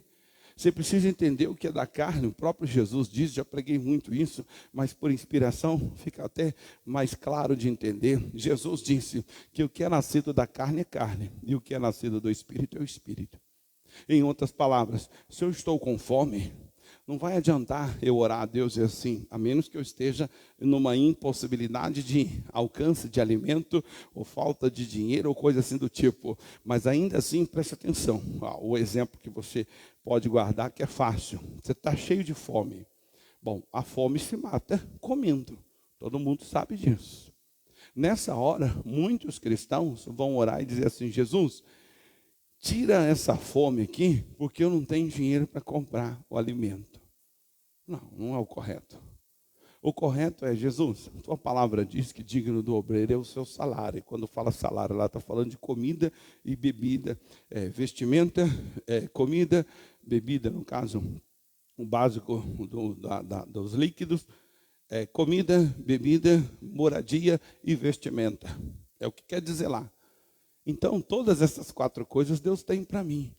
Você precisa entender o que é da carne. O próprio Jesus diz, já preguei muito isso, mas por inspiração fica até mais claro de entender. Jesus disse que o que é nascido da carne é carne, e o que é nascido do Espírito é o Espírito. Em outras palavras, se eu estou com fome, não vai adiantar eu orar a Deus e assim, a menos que eu esteja numa impossibilidade de alcance de alimento, ou falta de dinheiro, ou coisa assim do tipo. Mas ainda assim, preste atenção. O exemplo que você pode guardar, que é fácil. Você está cheio de fome. Bom, a fome se mata comendo. Todo mundo sabe disso. Nessa hora, muitos cristãos vão orar e dizer assim, Jesus, tira essa fome aqui, porque eu não tenho dinheiro para comprar o alimento. Não, não é o correto. O correto é, Jesus, tua palavra diz que digno do obreiro é o seu salário. E quando fala salário, lá está falando de comida e bebida, vestimenta, comida, bebida, no caso, o básico dos líquidos, comida, bebida, moradia e vestimenta. É o que quer dizer lá. Então, todas essas 4 coisas Deus tem para mim.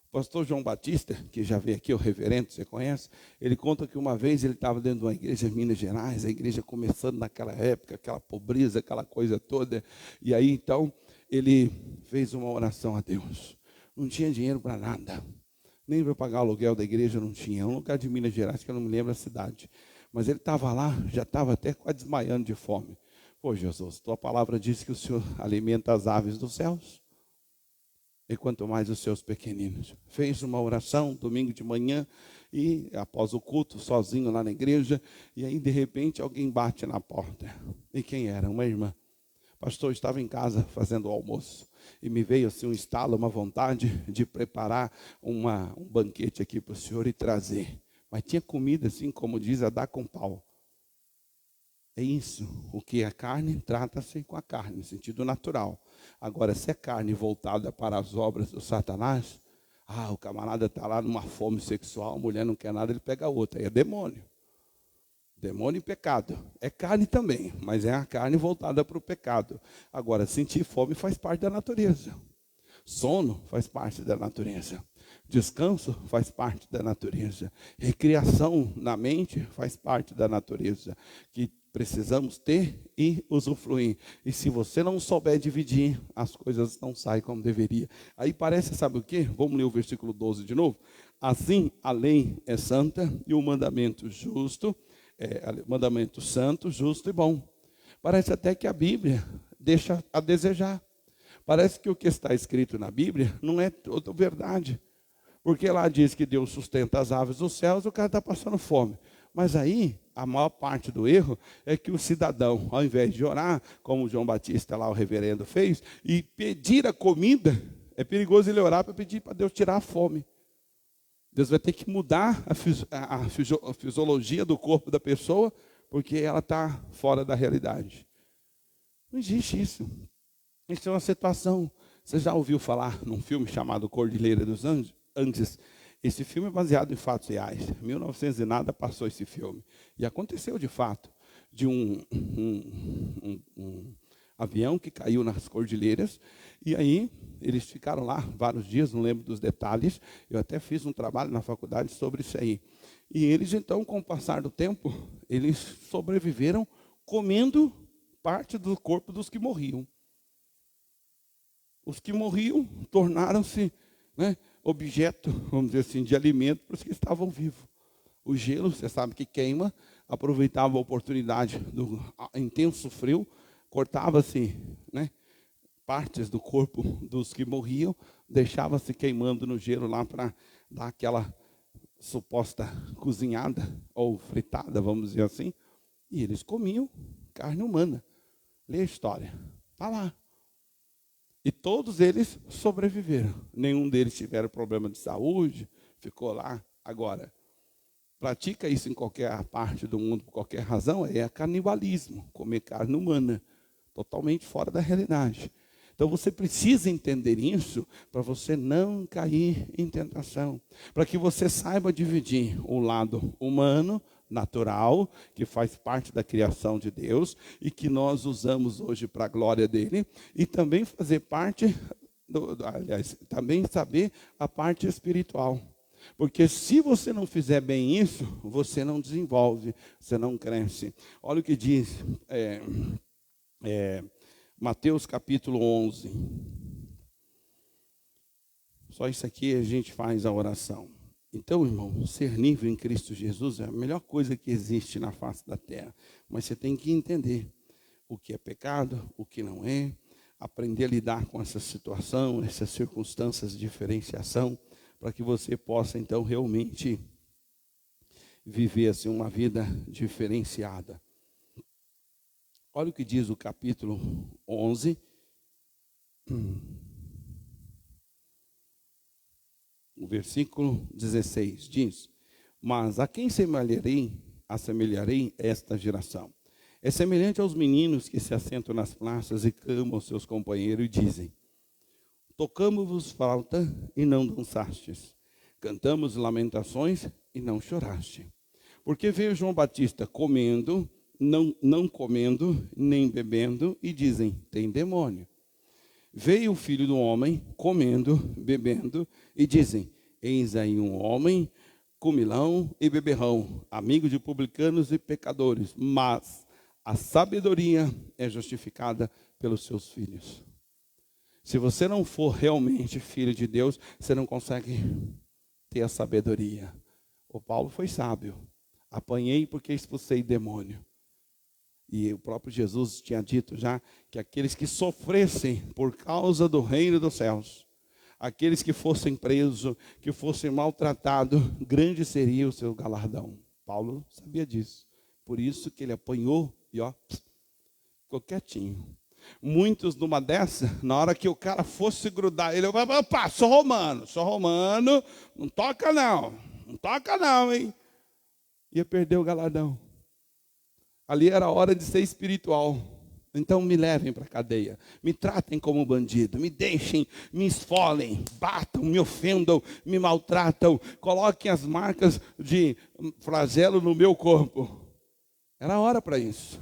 O pastor João Batista, que já veio aqui, o reverendo, você conhece, ele conta que uma vez ele estava dentro de uma igreja em Minas Gerais, a igreja começando naquela época, aquela pobreza, aquela coisa toda, e aí então ele fez uma oração a Deus. Não tinha dinheiro para nada, nem para pagar o aluguel da igreja não tinha, é um lugar de Minas Gerais que eu não me lembro a cidade, mas ele estava lá, já estava até quase desmaiando de fome. Pô, Jesus, tua palavra diz que o Senhor alimenta as aves dos céus, e quanto mais os seus pequeninos. Fez uma oração domingo de manhã e após o culto, sozinho lá na igreja, e aí de repente alguém bate na porta. E quem era? Uma irmã. Pastor, estava em casa fazendo o almoço e me veio assim um estalo, uma vontade de preparar um banquete aqui para o senhor e trazer. Mas tinha comida assim, como diz, a dar com pau. É isso, o que é carne, trata-se com a carne, no sentido natural. Agora, se é carne voltada para as obras do Satanás, o camarada está lá numa fome sexual, a mulher não quer nada, ele pega outra, aí é demônio. Demônio e pecado. É carne também, mas é a carne voltada para o pecado. Agora, sentir fome faz parte da natureza. Sono faz parte da natureza. Descanso faz parte da natureza. Recriação na mente faz parte da natureza. Que precisamos ter e usufruir. E se você não souber dividir, as coisas não saem como deveria. Aí parece, sabe o quê? Vamos ler o versículo 12 de novo. Assim a lei é santa e o mandamento justo, mandamento santo, justo e bom. Parece até que a Bíblia deixa a desejar. Parece que o que está escrito na Bíblia não é toda verdade. Porque lá diz que Deus sustenta as aves dos céus e o cara está passando fome. Mas aí, a maior parte do erro é que o cidadão, ao invés de orar, como o João Batista lá, o reverendo, fez, e pedir a comida, é perigoso ele orar para pedir para Deus tirar a fome. Deus vai ter que mudar a fisiologia do corpo da pessoa, porque ela está fora da realidade. Não existe isso. Isso é uma situação. Você já ouviu falar num filme chamado Cordilheira dos Andes? Esse filme é baseado em fatos reais. 1900 e nada passou esse filme. E aconteceu de fato, de um avião que caiu nas cordilheiras. E aí eles ficaram lá vários dias, não lembro dos detalhes. Eu até fiz um trabalho na faculdade sobre isso aí. E eles então, com o passar do tempo, eles sobreviveram comendo parte do corpo dos que morriam. Os que morriam tornaram-se, objeto, vamos dizer assim, de alimento para os que estavam vivos. O gelo, você sabe que queima, aproveitava a oportunidade do intenso frio, cortava-se partes do corpo dos que morriam, deixava-se queimando no gelo lá para dar aquela suposta cozinhada ou fritada, vamos dizer assim, e eles comiam carne humana. Lê a história, está lá. E todos eles sobreviveram. Nenhum deles tiveram problema de saúde, ficou lá. Agora, pratica isso em qualquer parte do mundo, por qualquer razão, é canibalismo, comer carne humana, totalmente fora da realidade. Então você precisa entender isso para você não cair em tentação, para que você saiba dividir o lado humano, natural, que faz parte da criação de Deus e que nós usamos hoje para a glória dele, e também fazer parte, também saber a parte espiritual. Porque se você não fizer bem isso, você não desenvolve, você não cresce. Olha o que diz Mateus capítulo 11. Só isso aqui a gente faz a oração. Então, irmão, ser nível em Cristo Jesus é a melhor coisa que existe na face da terra. Mas você tem que entender o que é pecado, o que não é, aprender a lidar com essa situação, essas circunstâncias de diferenciação, para que você possa, então, realmente viver assim, uma vida diferenciada. Olha o que diz o capítulo 11. O versículo 16 diz: mas a quem assemelharei esta geração? É semelhante aos meninos que se assentam nas praças e clamam aos seus companheiros e dizem: tocamos-vos flauta e não dançastes, cantamos lamentações e não choraste. Porque veio João Batista comendo, não comendo, nem bebendo, e dizem: tem demônio. Veio o Filho do Homem comendo, bebendo, e dizem: eis aí um homem comilão e beberrão, amigo de publicanos e pecadores, mas a sabedoria é justificada pelos seus filhos. Se você não for realmente filho de Deus, você não consegue ter a sabedoria. O Paulo foi sábio. Apanhei porque expulsei demônio. E o próprio Jesus tinha dito já que aqueles que sofressem por causa do reino dos céus, aqueles que fossem presos, que fossem maltratados, grande seria o seu galardão. Paulo sabia disso. Por isso que ele apanhou e ficou quietinho. Muitos numa dessa, na hora que o cara fosse grudar, ele vai, opa, sou romano, não toca não, hein? Ia perder o galardão. Ali era a hora de ser espiritual. Então me levem para a cadeia, me tratem como bandido, me deixem, me esfolem, batam, me ofendam, me maltratam, coloquem as marcas de flagelo no meu corpo. Era a hora para isso.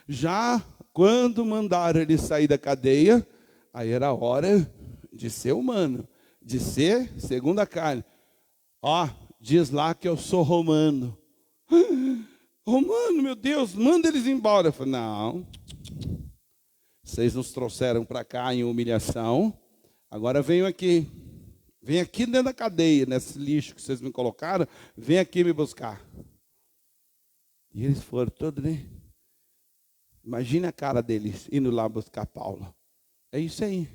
Já quando mandaram ele sair da cadeia, aí era a hora de ser humano, de ser segundo a carne. Diz lá que eu sou romano. Romano, meu Deus, manda eles embora. Eu falei, não, vocês nos trouxeram para cá em humilhação, agora venham aqui. Vem aqui dentro da cadeia, nesse lixo que vocês me colocaram, vem aqui me buscar. E eles foram todos, né? Imagina a cara deles indo lá buscar Paulo. É isso aí.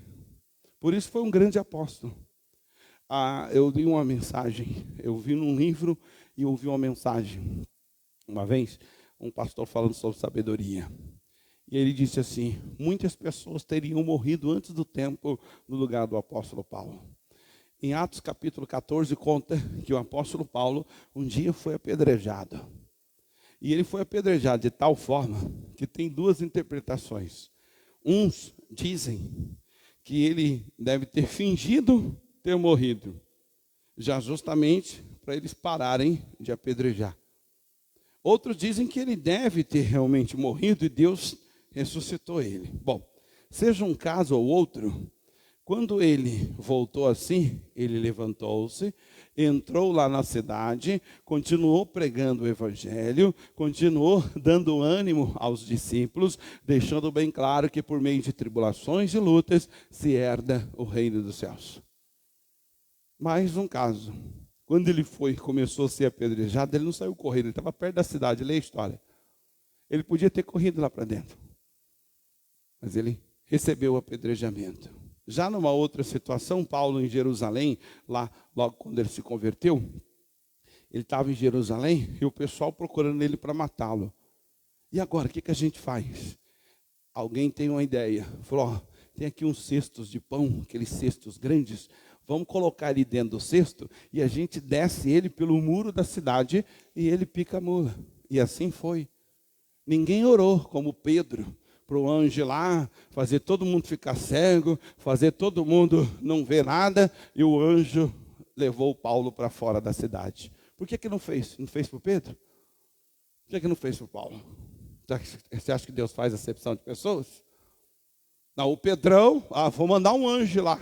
Por isso foi um grande apóstolo. Eu li uma mensagem, eu vi num livro e ouvi uma mensagem. Uma vez, um pastor falando sobre sabedoria. E ele disse assim, muitas pessoas teriam morrido antes do tempo no lugar do apóstolo Paulo. Em Atos capítulo 14 conta que o apóstolo Paulo um dia foi apedrejado. E ele foi apedrejado de tal forma que tem duas interpretações. Uns dizem que ele deve ter fingido ter morrido, já justamente para eles pararem de apedrejar. Outros dizem que ele deve ter realmente morrido e Deus ressuscitou ele. Bom, seja um caso ou outro, quando ele voltou assim, ele levantou-se, entrou lá na cidade, continuou pregando o evangelho, continuou dando ânimo aos discípulos, deixando bem claro que por meio de tribulações e lutas se herda o reino dos céus. Mais um caso. Quando ele começou a ser apedrejado, ele não saiu correndo, ele estava perto da cidade, lê a história. Ele podia ter corrido lá para dentro, mas ele recebeu o apedrejamento. Já numa outra situação, Paulo em Jerusalém, lá logo quando ele se converteu, ele estava em Jerusalém e o pessoal procurando ele para matá-lo. E agora, o que a gente faz? Alguém tem uma ideia, falou, tem aqui uns cestos de pão, aqueles cestos grandes, vamos colocar ele dentro do cesto e a gente desce ele pelo muro da cidade e ele pica a mula. E assim foi. Ninguém orou como Pedro, para o anjo lá, fazer todo mundo ficar cego, fazer todo mundo não ver nada, e o anjo levou Paulo para fora da cidade. Por que não fez? Não fez para o Pedro? Por que não fez para o Paulo? Você acha que Deus faz acepção de pessoas? Não, o Pedrão, vou mandar um anjo lá.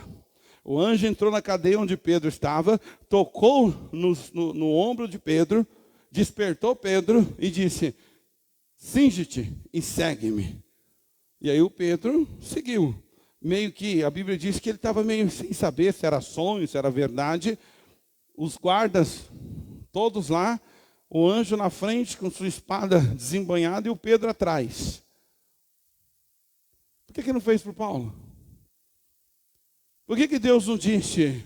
O anjo entrou na cadeia onde Pedro estava, tocou no ombro de Pedro, despertou Pedro e disse, cinge-te e segue-me. E aí o Pedro seguiu. Meio que, a Bíblia diz que ele estava meio sem saber se era sonho, se era verdade. Os guardas, todos lá, o anjo na frente com sua espada desembanhada e o Pedro atrás. Por que não fez para o Paulo? Por que Deus não disse,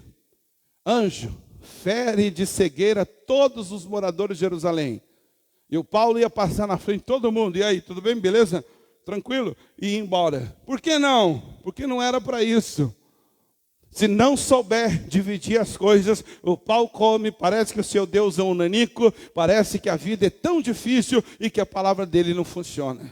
anjo, fere de cegueira todos os moradores de Jerusalém? E o Paulo ia passar na frente de todo mundo. E aí, tudo bem, beleza? Tranquilo? E ir embora. Por que não? Porque não era para isso. Se não souber dividir as coisas, o pau come, parece que o seu Deus é um nanico, parece que a vida é tão difícil e que a palavra dele não funciona.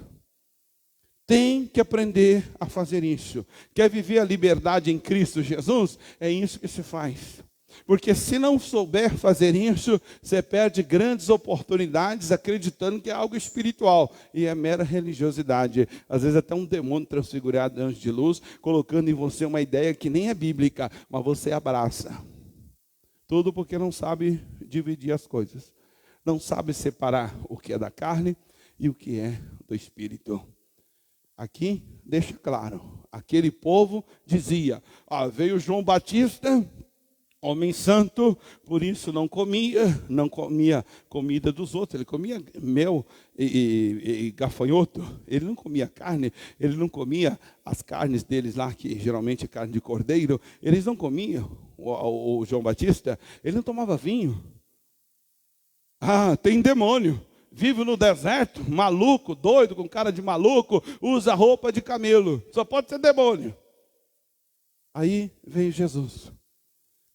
Tem que aprender a fazer isso. Quer viver a liberdade em Cristo Jesus? É isso que se faz. Porque se não souber fazer isso, você perde grandes oportunidades acreditando que é algo espiritual. E é mera religiosidade. Às vezes até um demônio transfigurado anjo de luz, colocando em você uma ideia que nem é bíblica, mas você abraça. Tudo porque não sabe dividir as coisas. Não sabe separar o que é da carne e o que é do espírito. Aqui deixa claro, aquele povo dizia, veio João Batista, homem santo, por isso não comia comida dos outros, ele comia mel e gafanhoto, ele não comia carne, ele não comia as carnes deles lá, que geralmente é carne de cordeiro, eles não comiam, o João Batista, ele não tomava vinho. Tem demônio. Vive no deserto, maluco, doido, com cara de maluco, usa roupa de camelo. Só pode ser demônio. Aí veio Jesus,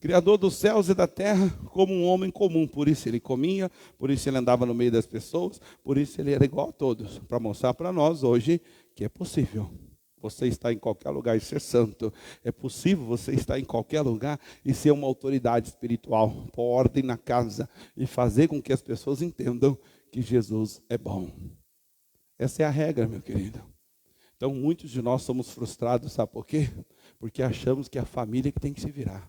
Criador dos céus e da terra, como um homem comum. Por isso ele comia, por isso ele andava no meio das pessoas, por isso ele era igual a todos. Para mostrar para nós hoje que é possível você estar em qualquer lugar e ser santo. É possível você estar em qualquer lugar e ser uma autoridade espiritual, pôr ordem na casa e fazer com que as pessoas entendam que Jesus é bom. Essa é a regra, meu querido. Então, muitos de nós somos frustrados, sabe por quê? Porque achamos que é a família que tem que se virar.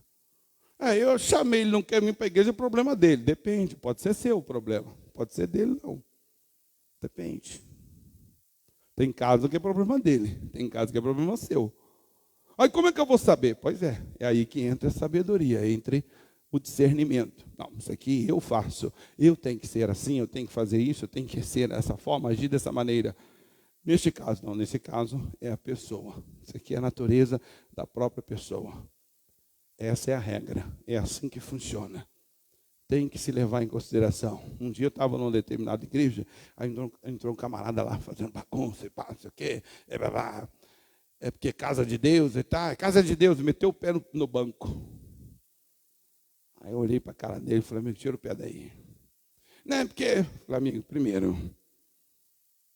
Eu chamei, ele não quer vir para a igreja, é o problema dele. Depende, pode ser seu o problema. Pode ser dele, não. Depende. Tem caso que é problema dele, tem caso que é problema seu. Aí como é que eu vou saber? Pois é aí que entra a sabedoria, entre o discernimento. Não, isso aqui eu faço, eu tenho que ser assim, eu tenho que fazer isso, eu tenho que ser dessa forma, agir dessa maneira. Neste caso, não, nesse caso é a pessoa. Isso aqui é a natureza da própria pessoa. Essa é a regra, é assim que funciona. Tem que se levar em consideração. Um dia eu estava numa determinada igreja, aí entrou um camarada lá fazendo bagunça e pá, não sei o quê. É porque é casa de Deus e tal. É casa de Deus, meteu o pé no banco. Aí eu olhei para a cara dele e falei, amigo, tira o pé daí. Não é porque, falei, amigo, primeiro,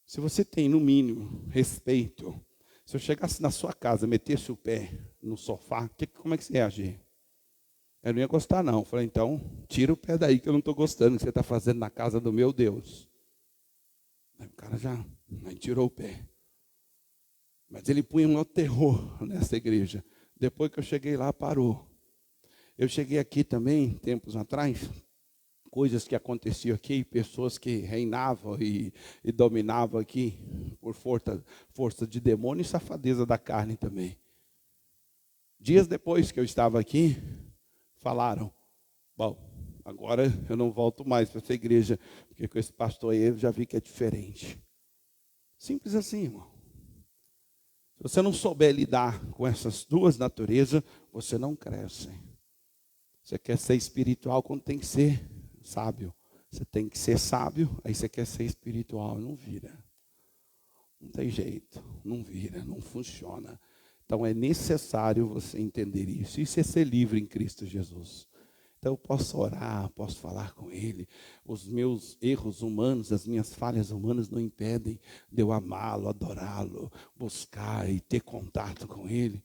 se você tem no mínimo respeito, se eu chegasse na sua casa, metesse o pé no sofá, como é que você ia agir? Eu não ia gostar não. Falei, então, tira o pé daí que eu não estou gostando do que você está fazendo na casa do meu Deus. Aí o cara já tirou o pé. Mas ele punha um terror nessa igreja. Depois que eu cheguei lá, parou. Eu cheguei aqui também, tempos atrás, coisas que aconteciam aqui, pessoas que reinavam e dominavam aqui por força de demônio e safadeza da carne também. Dias depois que eu estava aqui, falaram, bom, agora eu não volto mais para essa igreja, porque com esse pastor aí eu já vi que é diferente. Simples assim, irmão. Se você não souber lidar com essas duas naturezas, você não cresce. Você quer ser espiritual quando tem que ser sábio. Você tem que ser sábio, aí você quer ser espiritual, não vira. Não tem jeito, não vira, não funciona. Então é necessário você entender isso. Isso é ser livre em Cristo Jesus. Então eu posso orar, posso falar com Ele. Os meus erros humanos, as minhas falhas humanas não impedem de eu amá-lo, adorá-lo, buscar e ter contato com Ele.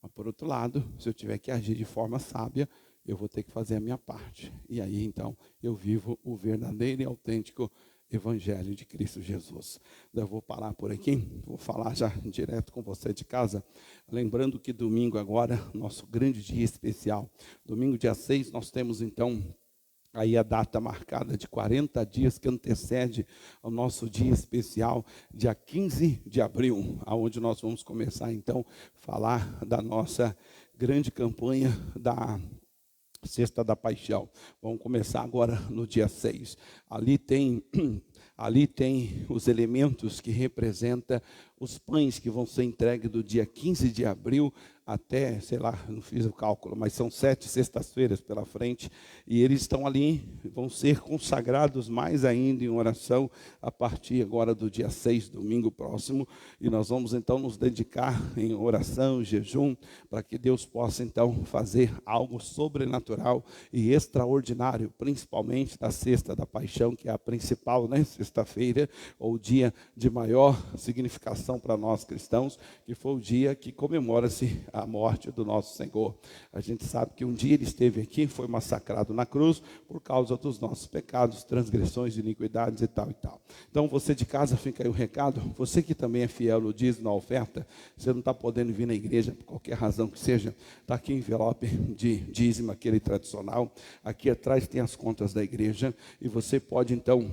Mas por outro lado, se eu tiver que agir de forma sábia, eu vou ter que fazer a minha parte. E aí então eu vivo o verdadeiro e autêntico Evangelho de Cristo Jesus. Eu vou parar por aqui, vou falar já direto com você de casa, lembrando que domingo agora, nosso grande dia especial, domingo dia 6, nós temos então aí a data marcada de 40 dias que antecede ao nosso dia especial, dia 15 de abril, aonde nós vamos começar então a falar da nossa grande campanha da Sexta da Paixão. Vamos começar agora no dia 6. Ali tem os elementos que representam os pães que vão ser entregues do dia 15 de abril até, sei lá, não fiz o cálculo, mas são 7 sextas-feiras pela frente, e eles estão ali, vão ser consagrados mais ainda em oração a partir agora do dia 6, domingo próximo, e nós vamos então nos dedicar em oração, jejum, para que Deus possa então fazer algo sobrenatural e extraordinário, principalmente da Sexta da Paixão, que é a principal, né, sexta-feira, ou dia de maior significação comemoração para nós cristãos, que foi o dia que comemora-se a morte do nosso Senhor. A gente sabe que um dia ele esteve aqui, foi massacrado na cruz por causa dos nossos pecados, transgressões, iniquidades e tal e tal. Então você de casa, fica aí o recado, você que também é fiel no dízimo, na oferta, você não está podendo vir na igreja por qualquer razão que seja, está aqui o envelope de dízimo, aquele tradicional, aqui atrás tem as contas da igreja, e você pode então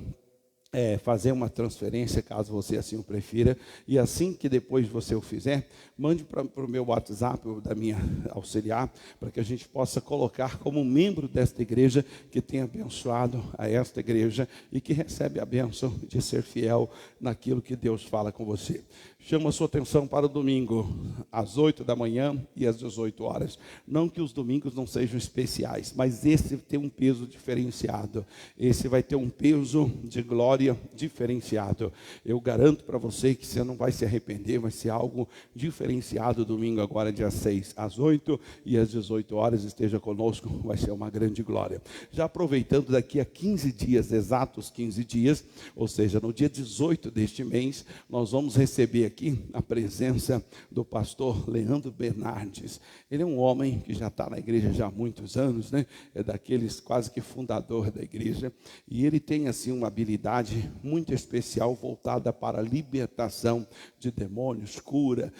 fazer uma transferência, caso você assim o prefira, e assim que depois você o fizer, mande para o meu WhatsApp, ou da minha auxiliar, para que a gente possa colocar como membro desta igreja, que tem abençoado a esta igreja, e que recebe a bênção de ser fiel naquilo que Deus fala com você. Chama a sua atenção para o domingo, às 8 da manhã e às 18 horas. Não que os domingos não sejam especiais, mas esse tem um peso diferenciado. Esse vai ter um peso de glória diferenciado. Eu garanto para você que você não vai se arrepender, vai ser algo diferenciado domingo agora, dia 6, às 8 e às 18 horas, esteja conosco, vai ser uma grande glória. Já aproveitando, daqui a 15 dias, exatos 15 dias, ou seja, no dia 18 deste mês, nós vamos receber aqui a presença do pastor Leandro Bernardes. Ele é um homem que já está na igreja já há muitos anos, né? É daqueles quase que fundador da igreja, e ele tem assim uma habilidade muito especial voltada para a libertação de demônios, cura,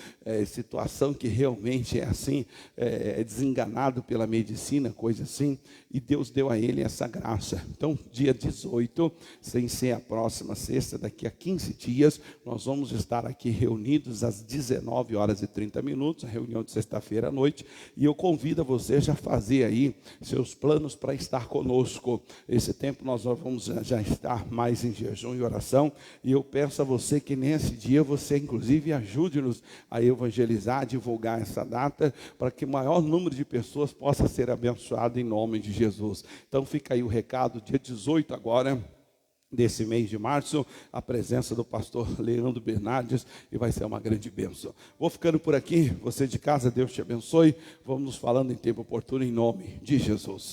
situação que realmente é assim, é desenganado pela medicina, coisa assim, e Deus deu a ele essa graça. Então, dia 18, sem ser a próxima sexta, daqui a 15 dias, nós vamos estar aqui reunidos às 19 horas e 30 minutos, a reunião de sexta-feira à noite, e eu convido você já a fazer aí seus planos para estar conosco. Esse tempo nós vamos já estar mais em jejum e oração, e eu peço a você que nesse dia você inclusive ajude-nos a evangelizar, divulgar essa data, para que o maior número de pessoas possa ser abençoado em nome de Jesus. Então fica aí o recado, dia 18 agora, desse mês de março, a presença do pastor Leandro Bernardes, e vai ser uma grande bênção. Vou ficando por aqui, você de casa, Deus te abençoe, vamos nos falando em tempo oportuno em nome de Jesus.